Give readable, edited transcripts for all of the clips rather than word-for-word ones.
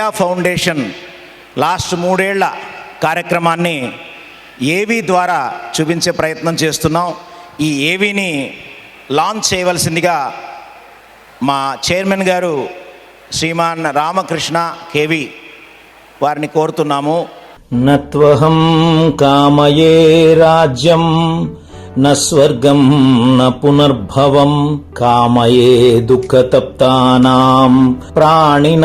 అభయ foundation last 3 ఏళ్ల కార్యక్రమాన్ని ఏవీ ద్వారా చూపించే ప్రయత్నం చేస్తున్నాం. ఈ ఏవీని లాంచ్ చేయవలసిందిగా మా చైర్మన్ గారు శ్రీమాన్ రామకృష్ణ కేవి వారిని కోరుతున్నాము. నత్వహం కామయే రాజ్యం న స్వర్గం న పునర్భవం కామయే దుఃఖతప్తానాం ప్రాణినామార్తినాశనం.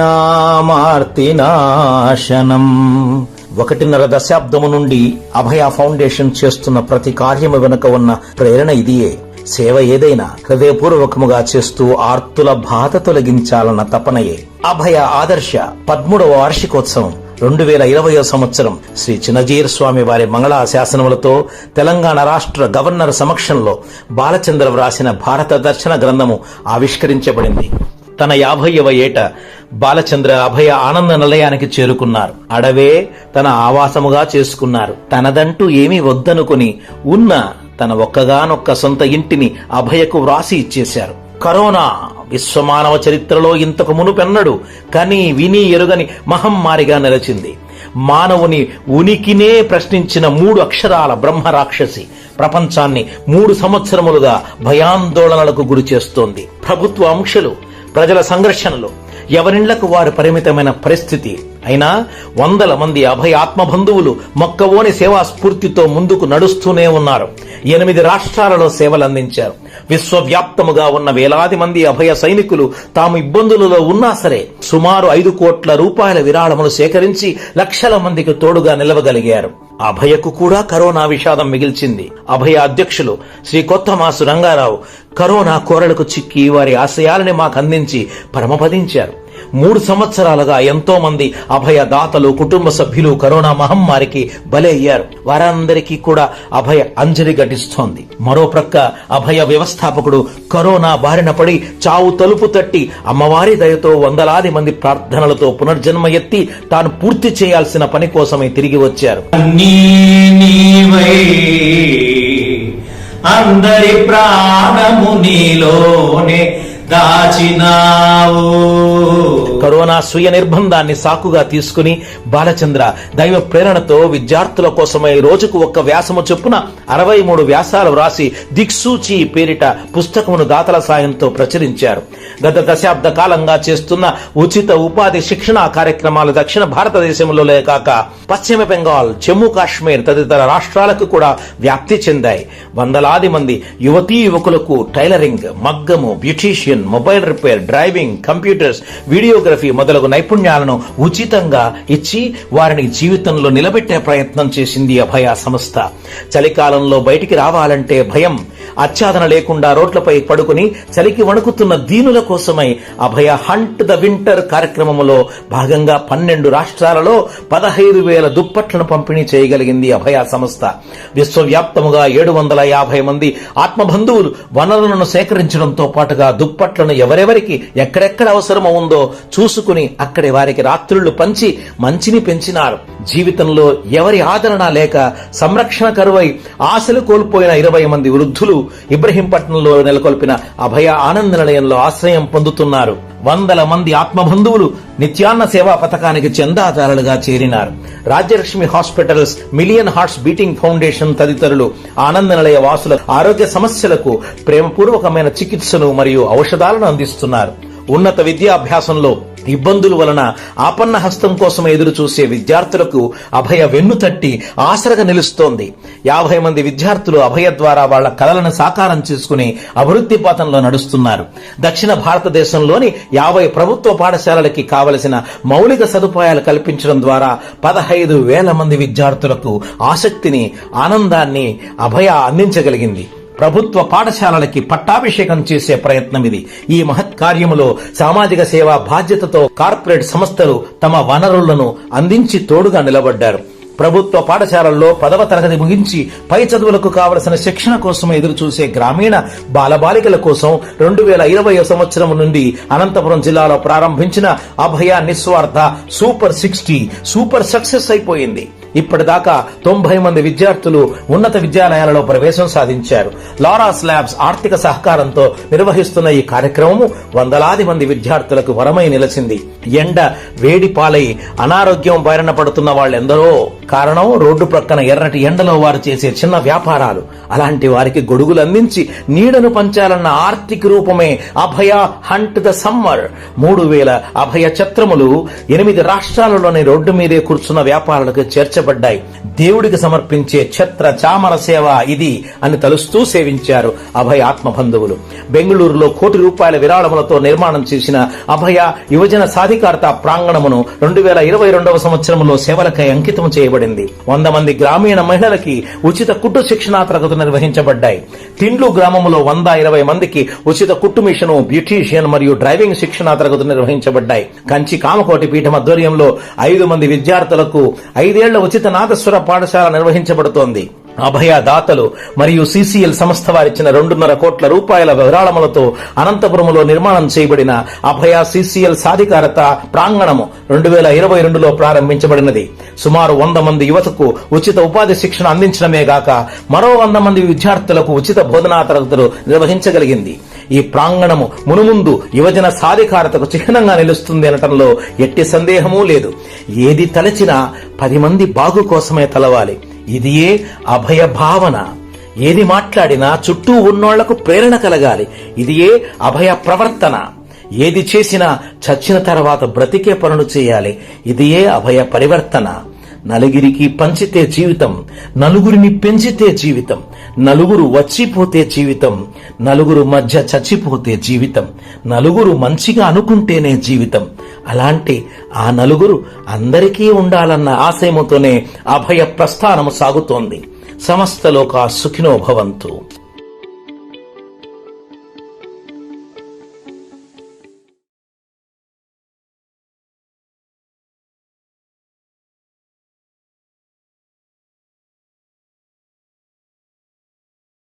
1.5 దశాబ్దము నుండి అభయ ఫౌండేషన్ చేస్తున్న ప్రతి కార్యము వెనుక ఉన్న ప్రేరణ ఇదియే. సేవ ఏదైనా హృదయపూర్వకముగా చేస్తూ ఆర్తుల బాధ తొలగించాలన్న తపనయే. అభయ ఆదర్శ 13వ వార్షికోత్సవం 2020వ సంవత్సరం శ్రీ చిన్నజీయర్ స్వామి వారి మంగళా శాసనములతో తెలంగాణ రాష్ట్ర గవర్నర్ సమక్షంలో బాలచంద్ర వ్రాసిన భారత దర్శన గ్రంథము ఆవిష్కరించబడింది. తన 50వ ఏట బాలచంద్ర అభయ ఆనంద నిలయానికి చేరుకున్నారు. అడవే తన ఆవాసముగా చేసుకున్నారు. తనదంటూ ఏమీ వద్దనుకుని ఉన్న తన ఒక్కగానొక్క సొంత ఇంటిని అభయకు వ్రాసి ఇచ్చేశారు. కరోనా విశ్వమానవ చరిత్రలో ఇంతకు మునుపెన్నడు కని విని ఎరుగని మహమ్మారిగా నిలిచింది. మానవుని ఉనికినే ప్రశ్నించిన 3 అక్షరాల బ్రహ్మ రాక్షసి ప్రపంచాన్ని 3 సంవత్సరములుగా భయాందోళనలకు గురి చేస్తోంది. ప్రభుత్వ ఆంక్షలు, ప్రజల సంఘర్షణలు, ఎవరిళ్లకు వారు పరిమితమైన పరిస్థితి అయినా వందల మంది అభయ ఆత్మబంధువులు మొక్కవోని సేవా స్ఫూర్తితో ముందుకు నడుస్తూనే ఉన్నారు. 8 రాష్ట్రాలలో సేవలందించారు. విశ్వవ్యాప్తముగా ఉన్న వేలాది మంది అభయ సైనికులు తాము ఇబ్బందులలో ఉన్నా సరే సుమారు 5 కోట్ల రూపాయల విరాళములు సేకరించి లక్షల మందికి తోడుగా నిలవగలిగారు. అభయకు కూడా కరోనా విషాదం మిగిల్చింది. అభయ అధ్యక్షులు శ్రీ కొత్తమాసు రంగారావు కరోనా కోరలకు చిక్కి వారి ఆశయాలని మాకు అందించి పరమపదించారు. 3 సంవత్సరాలుగా ఎంతో మంది అభయ దాతలు, కుటుంబ సభ్యులు కరోనా మహమ్మారికి బలయ్యారు. వారందరికీ కూడా అభయ అంజలి ఘటిస్తోంది. మరో ప్రక్క అభయ వ్యవస్థాపకుడు కరోనా బారిన పడి చావు తలుపు తట్టి అమ్మవారి దయతో వందలాది మంది ప్రార్థనలతో పునర్జన్మ ఎత్తి తాను పూర్తి చేయాల్సిన పని కోసమే తిరిగి వచ్చారు. అందరి ప్రాణము నీలోనే దాచినావు. కరోనా స్వీయ నిర్బంధాన్ని సాకుగా తీసుకుని బాలచంద్ర దైవ ప్రేరణతో విద్యార్థుల కోసమై రోజుకు 1 వ్యాసము చొప్పున 63 వ్యాసాలు వ్రాసి దిక్సూచి పేరిట పుస్తకమును దాతల సాయంతో ప్రచురించారు. గత దశాబ్ద కాలంగా చేస్తున్న ఉచిత ఉపాధి శిక్షణ కార్యక్రమాలు దక్షిణ భారతదేశంలోనే కాక పశ్చిమ బెంగాల్, జమ్మూ కాశ్మీర్ తదితర రాష్ట్రాలకు కూడా వ్యాప్తి చెందాయి. వందలాది మంది యువతీ యువకులకు టైలరింగ్, మగ్గము, beautician, mobile repair, driving, computers, videography మొదలగు నైపుణ్యాలను ఉచితంగా ఇచ్చి వారిని జీవితంలో నిలబెట్టే ప్రయత్నం చేసింది అభయ సంస్థ. చలికాలంలో బయటికి రావాలంటే భయం, ఆచ్ఛాదన లేకుండా రోడ్లపై పడుకుని చలికి వణుకుతున్న దీనుల కోసమై అభయ హంట్ ద వింటర్ కార్యక్రమంలో భాగంగా 12 రాష్ట్రాలలో 15,000 దుప్పట్లను పంపిణీ చేయగలిగింది అభయ సంస్థ. విశ్వవ్యాప్తముగా 750 మంది ఆత్మబంధువులు వనరులను సేకరించడంతో పాటుగా దుప్పట్లను ఎవరెవరికి ఎక్కడెక్కడ అవసరమో ఉందో చూసుకుని అక్కడే వారికి రాత్రుళ్లు పంచి మంచిని పెంచినారు. జీవితంలో ఎవరి ఆదరణ లేక సంరక్షణ కరువై ఆశలు కోల్పోయిన 20 మంది వృద్ధులు ఇబ్రహీంపట్నంలో నెలకొల్పిన అభయ ఆనంద నిలయంలో ఆశ్రయం పొందుతున్నారు. వందల మంది ఆత్మబంధువులు నిత్యాన్న సేవా పథకానికి చందాదారులుగా చేరినారు. Rajyalakshmi hospitals, million hearts beating foundation తదితరులు ఆనంద నిలయ వాసుల ఆరోగ్య సమస్యలకు ప్రేమపూర్వకమైన చికిత్సను మరియు ఔషధాలను అందిస్తున్నారు. ఉన్నత విద్యాభ్యాసంలో ఇబ్బందుల వలన ఆపన్న హస్తం కోసం ఎదురు చూసే విద్యార్థులకు అభయ వెన్ను తట్టి ఆసరగా నిలుస్తోంది. 50 మంది విద్యార్థులు అభయ ద్వారా వాళ్ల కలలను సాకారం చేసుకుని అభివృద్ధి పథంలో నడుస్తున్నారు. దక్షిణ భారతదేశంలోని 50 ప్రభుత్వ పాఠశాలలకి కావలసిన మౌలిక సదుపాయాలు కల్పించడం ద్వారా 15,000 మంది విద్యార్థులకు ఆసక్తిని, ఆనందాన్ని అభయ అందించగలిగింది. ప్రభుత్వ పాఠశాలలకి పట్టాభిషేకం చేసే ప్రయత్నం ఇది. ఈ మహత్ కార్యములో సామాజిక సేవా బాధ్యతతో కార్పొరేట్ సంస్థలు తమ వనరులను అందించి తోడుగా నిలబడ్డారు. ప్రభుత్వ పాఠశాలల్లో 10వ తరగతి ముగించి పై చదువులకు కావలసిన శిక్షణ కోసం ఎదురుచూసే గ్రామీణ బాలబాలికల కోసం 2020 సంవత్సరం నుండి అనంతపురం జిల్లాలో ప్రారంభించిన అభయ నిస్వార్థ సూపర్ 60 సూపర్ సక్సెస్ అయిపోయింది. ఇప్పటిదాకా 90 మంది విద్యార్థులు ఉన్నత విద్యాలయాలలో ప్రవేశం సాధించారు. లారాస్ ల్యాబ్స్ ఆర్థిక సహకారంతో నిర్వహిస్తున్న ఈ కార్యక్రమము వందలాది మంది విద్యార్థులకు వరమై నిలిచింది. ఎండ వేడి పాలై అనారోగ్యం బారిన పడుతున్న వాళ్ళెందరో. కారణం రోడ్డు ప్రక్కన ఎర్రటి ఎండలో వారు చేసే చిన్న వ్యాపారాలు. అలాంటి వారికి గొడుగులు అందించి నీడను పంచాలన్న ఆర్థిక రూపమే అభయ హంట్ ద సమ్మర్. 3000 అభయ ఛత్రములు 8 రాష్ట్రాలలోని రోడ్డు మీదే కూర్చున్న వ్యాపారులకు చేర్చబడ్డాయి. దేవుడికి సమర్పించే ఛత్ర చామర సేవ ఇది అని తలుస్తూ సేవించారు అభయ ఆత్మబంధువులు. బెంగళూరులో ₹1,00,00,000 విరాళములతో నిర్మాణం చేసిన అభయ యువజన సాధికారత ప్రాంగణమును 2022వ సంవత్సరంలో సేవలకై అంకితం చేయబడింది. 100 మంది గ్రామీణ మహిళలకి ఉచిత కుట్టు శిక్షణా తరగతులు నిర్వహించబడ్డాయి. తిండ్లు గ్రామంలో 120 మందికి ఉచిత కుట్టు మిషను, బ్యూటీషియన్ మరియు డ్రైవింగ్ శిక్షణా తరగతులు నిర్వహించబడ్డాయి. కంచి కామకోటి పీఠం ఆధ్వర్యంలో 5 మంది విద్యార్థులకు 5 ఏళ్ల ఉచిత నాదస్వర పాఠశాల నిర్వహించబడుతోంది. అభయ దాతలు మరియు సిసిఎల్ సంస్థ వారిచ్చిన ₹2.5 కోట్ల విరాళములతో అనంతపురంలో నిర్మాణం చేయబడిన అభయ సిసిఎల్ సాధికారత ప్రాంగణము 2022లో ప్రారంభించబడినది. సుమారు 100 మంది యువతకు ఉచిత ఉపాధి శిక్షణ అందించడమే గాక మరో 100 మంది విద్యార్థులకు ఉచిత బోధనా తరగతులు నిర్వహించగలిగింది. ఈ ప్రాంగణము మునుముందు యువజన సాధికారతకు చిహ్నంగా నిలుస్తుంది అనటంలో ఎట్టి సందేహమూ లేదు. ఏది తలచినా 10 మంది బాగు కోసమే తలవాలి. ఇదియే అభయ భావన. ఏది మాట్లాడినా చుట్టూ ఉన్నోళ్లకు ప్రేరణ కలగాలి. ఇదియే అభయ ప్రవర్తన. ఏది చేసినా చచ్చిన తర్వాత బ్రతికే పనులు చేయాలి. ఇదియే అభయ పరివర్తన. నలుగురికి పంచితే జీవితం, నలుగురిని పెంచితే జీవితం, నలుగురు వచ్చిపోతే జీవితం, నలుగురు మధ్య చచ్చిపోతే జీవితం, నలుగురు మంచిగా అనుకుంటేనే జీవితం. అలాంటి ఆ నలుగురు అందరికీ ఉండాలన్న ఆశయముతోనే అభయ ప్రస్థానము సాగుతోంది. సమస్త లోకా సుఖినో భవంతు.